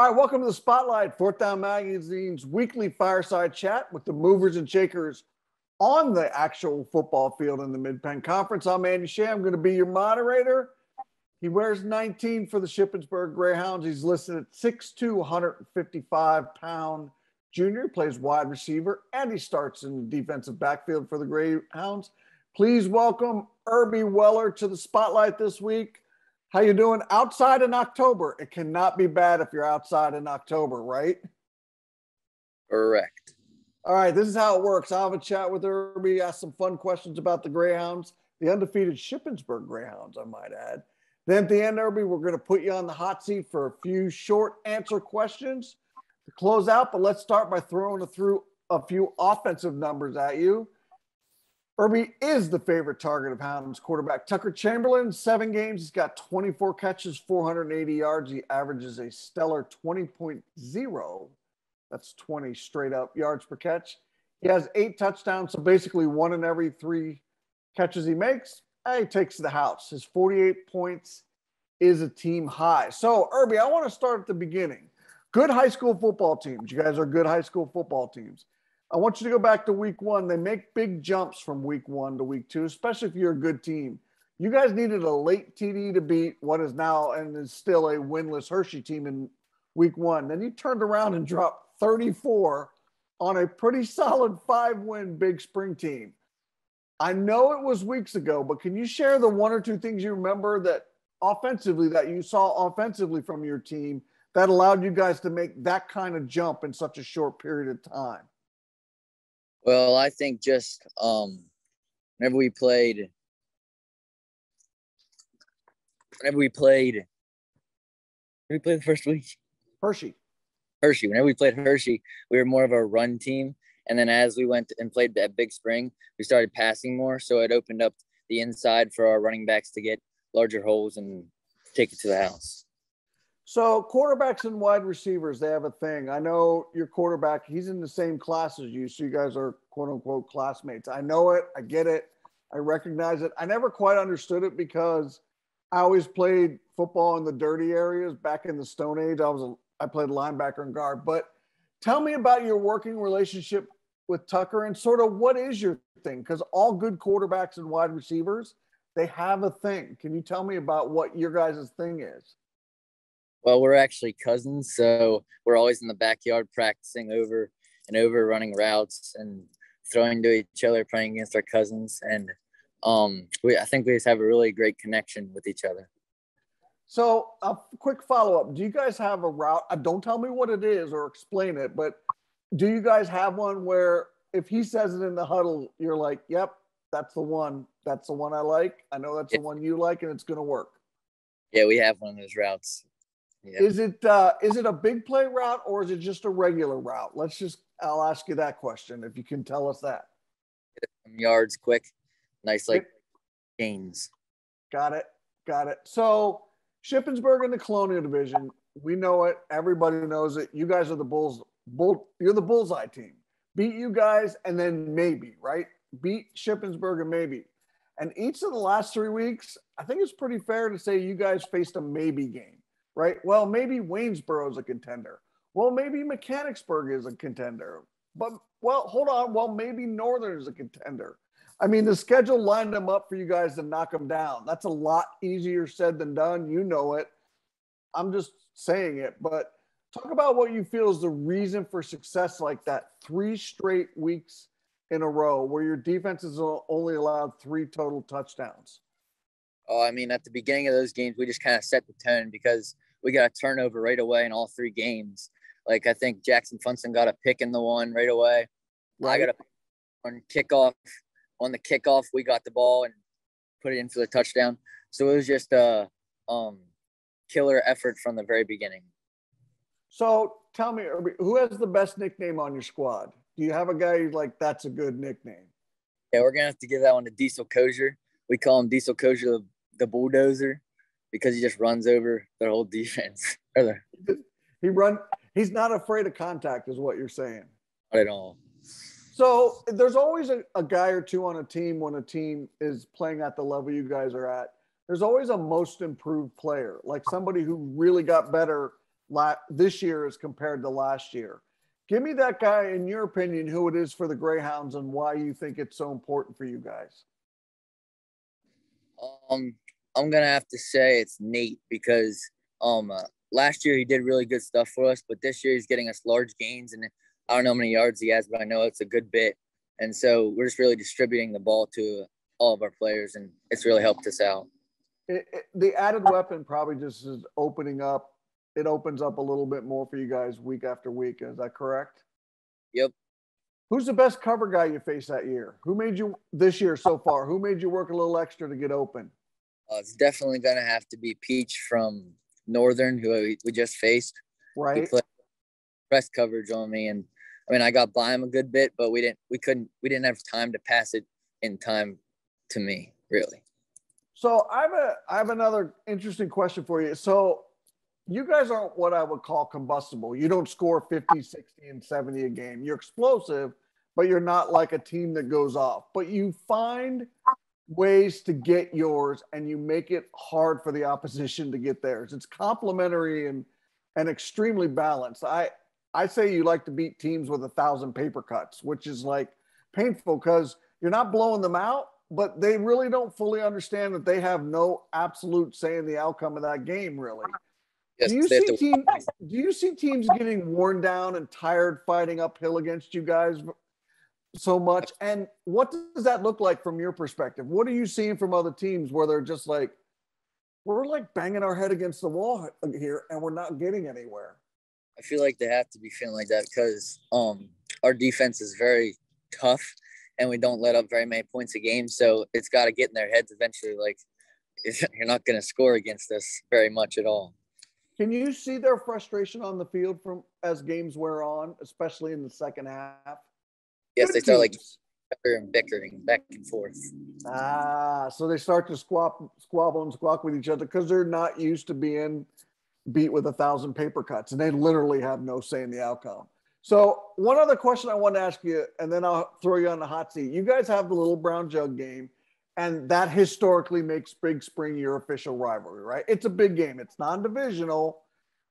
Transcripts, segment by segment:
All right, welcome to the Spotlight, Fourth Down Magazine's weekly fireside chat with the movers and shakers on the actual football field in the Mid-Penn Conference. I'm Andy Shay. I'm going to be your moderator. He wears 19 for the Shippensburg Greyhounds. He's listed at 6'2", 155-pound junior, plays wide receiver, and he starts in the defensive backfield for the Greyhounds. Please welcome Erby Weller to the Spotlight this week. How you doing outside in October? It cannot be bad if you're outside in October, right? Correct. All right, this is how it works. I'll have a chat with Erby, ask some fun questions about the Greyhounds, the undefeated Shippensburg Greyhounds, I might add. Then at the end, Erby, we're going to put you on the hot seat for a few short answer questions to close out, but let's start by throwing through a few offensive numbers at you. Erby is the favorite target of Hounds quarterback Tucker Chamberlain. 7 games, he's got 24 catches, 480 yards. He averages a stellar 20.0. That's 20 straight up yards per catch. He has 8 touchdowns, so basically 1 in every 3 catches he makes, he takes the house. His 48 points is a team high. So, Erby, I want to start at the beginning. Good high school football teams. You guys are good high school football teams. I want you to go back to week 1. They make big jumps from week 1 to week 2, especially if you're a good team. You guys needed a late TD to beat what is now and is still a winless Hershey team in week 1. Then you turned around and dropped 34 on a pretty solid 5-win Big Spring team. I know it was weeks ago, but can you share the 1 or 2 things you remember that offensively that you saw offensively from your team that allowed you guys to make that kind of jump in such a short period of time? Well, I think just whenever we played the first week? Hershey. Whenever we played Hershey, we were more of a run team. And then as we went and played at Big Spring, we started passing more. So it opened up the inside for our running backs to get larger holes and take it to the house. So quarterbacks and wide receivers, they have a thing. I know your quarterback, he's in the same class as you, so you guys are quote-unquote classmates. I know it. I get it. I recognize it. I never quite understood it because I always played football in the dirty areas back in the Stone Age. I played linebacker and guard. But tell me about your working relationship with Tucker and sort of what is your thing? Because all good quarterbacks and wide receivers, they have a thing. Can you tell me about what your guys' thing is? Well, we're actually cousins, so we're always in the backyard practicing over and over, running routes and throwing to each other, playing against our cousins. And I think we just have a really great connection with each other. So a quick follow-up. Do you guys have a route? Don't tell me what it is or explain it, but do you guys have one where if he says it in the huddle, you're like, yep, that's the one. That's the one I like. I know that's the one you like, and it's going to work. Yeah, we have one of those routes. Yeah. Is it a big play route or is it just a regular route? I'll ask you that question if you can tell us that. Yards quick, nice gains. Got it. So Shippensburg in the Colonial Division, we know it. Everybody knows it. You guys are you're the bullseye team. Beat you guys and then maybe, right? Beat Shippensburg and maybe. And each of the last 3 weeks, I think it's pretty fair to say you guys faced a maybe game. Right? Well, maybe Waynesboro is a contender. Well, maybe Mechanicsburg is a contender. But, well, hold on. Well, maybe Northern is a contender. I mean, the schedule lined them up for you guys to knock them down. That's a lot easier said than done. You know it. I'm just saying it. But talk about what you feel is the reason for success like that 3 straight weeks in a row where your defense has only allowed 3 total touchdowns. Oh, I mean, at the beginning of those games, we just kind of set the tone because we got a turnover right away in all 3 games. Like, I think Jackson Funson got a pick in the one right away. Right. I got a pick on kickoff. On the kickoff, we got the ball and put it in for the touchdown. So it was just a killer effort from the very beginning. So tell me, who has the best nickname on your squad? Do you have a guy who's like, that's a good nickname? Yeah, we're going to have to give that one to Diesel Kosher. We call him Diesel Kosher the bulldozer because he just runs over their whole defense. He's not afraid of contact is what you're saying. Not at all. So there's always a guy or two on a team when a team is playing at the level you guys are at. There's always a most improved player, like somebody who really got better this year as compared to last year. Give me that guy, in your opinion, who it is for the Greyhounds and why you think it's so important for you guys. I'm gonna have to say it's Nate because last year he did really good stuff for us, but this year he's getting us large gains, and I don't know how many yards he has, but I know it's a good bit. And so we're just really distributing the ball to all of our players, and it's really helped us out. The added weapon probably just is opening up. It opens up a little bit more for you guys week after week. Is that correct? Yep. Who's the best cover guy you faced that year? Who made you this year so far? Who made you work a little extra to get open? It's definitely going to have to be Peach from Northern, who we just faced. Right. He played press coverage on me, and I mean I got by him a good bit, but we didn't have time to pass it in time to me, really. So I have another interesting question for you. So you guys aren't what I would call combustible. You don't score 50, 60, and 70 a game. You're explosive, but you're not like a team that goes off. But you find ways to get yours, and you make it hard for the opposition to get theirs. It's complementary and extremely balanced. I say you like to beat teams with 1,000 paper cuts, which is like painful because you're not blowing them out, but they really don't fully understand that they have no absolute say in the outcome of that game, really. Yes, do you see teams getting worn down and tired fighting uphill against you guys so much? And what does that look like from your perspective? What are you seeing from other teams where they're just like, we're like banging our head against the wall here and we're not getting anywhere? I feel like they have to be feeling like that because our defense is very tough and we don't let up very many points a game. So it's got to get in their heads eventually. Like, you're not going to score against us very much at all. Can you see their frustration on the field from as games wear on, especially in the second half? Yes, they start like bickering back and forth. So they start to squabble and squawk with each other because they're not used to being beat with 1,000 paper cuts, and they literally have no say in the outcome. So one other question I want to ask you, and then I'll throw you on the hot seat. You guys have the Little Brown Jug game, and that historically makes Big Spring your official rivalry, right? It's a big game. It's non-divisional,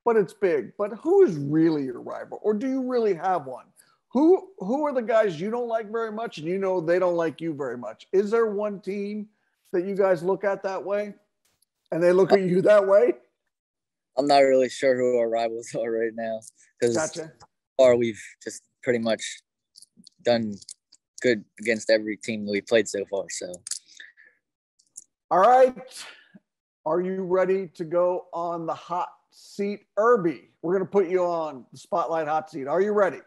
but it's big. But who is really your rival, or do you really have one? Who are the guys you don't like very much, and you know they don't like you very much? Is there one team that you guys look at that way, and they look at you that way? I'm not really sure who our rivals are right now because Gotcha. We've just pretty much done good against every team that we played so far. So, all right, are you ready to go on the hot seat, Erby? We're going to put you on the spotlight hot seat. Are you ready?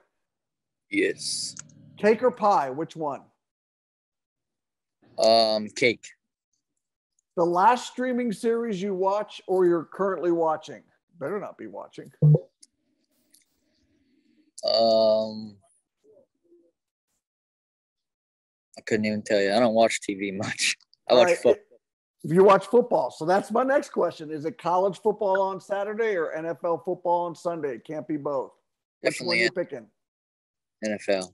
Yes. Cake or pie? Which one? Cake. The last streaming series you watch or you're currently watching? Better not be watching. I couldn't even tell you. I don't watch TV much. I watch football. You watch football. So that's my next question. Is it college football on Saturday or NFL football on Sunday? It can't be both. Definitely. Which one are you picking? NFL.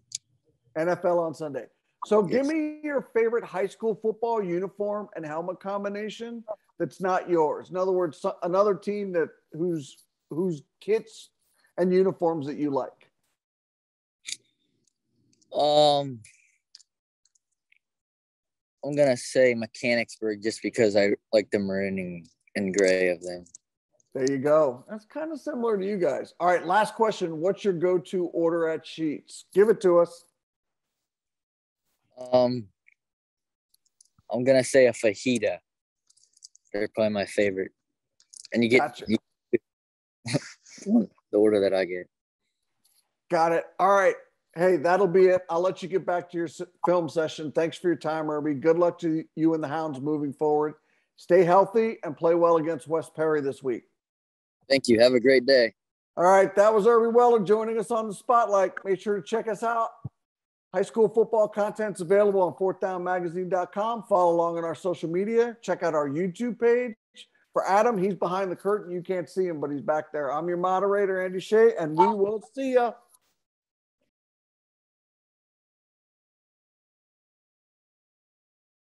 NFL on Sunday. So give me your favorite high school football uniform and helmet combination that's not yours. In other words, another team that whose kits and uniforms that you like. I'm gonna say Mechanicsburg just because I like the maroon and gray of them. There you go. That's kind of similar to you guys. All right, last question. What's your go-to order at Sheetz? Give it to us. I'm gonna say a fajita. They're probably my favorite. And you get the order that I get. Got it. All right. Hey, that'll be it. I'll let you get back to your film session. Thanks for your time, Erby. Good luck to you and the Hounds moving forward. Stay healthy and play well against West Perry this week. Thank you. Have a great day. All right. That was Erby Weller joining us on the Spotlight. Make sure to check us out. High school football content's available on fourthdownmagazine.com. Follow along on our social media. Check out our YouTube page. For Adam, he's behind the curtain. You can't see him, but he's back there. I'm your moderator, Andy Shay, and we will see ya.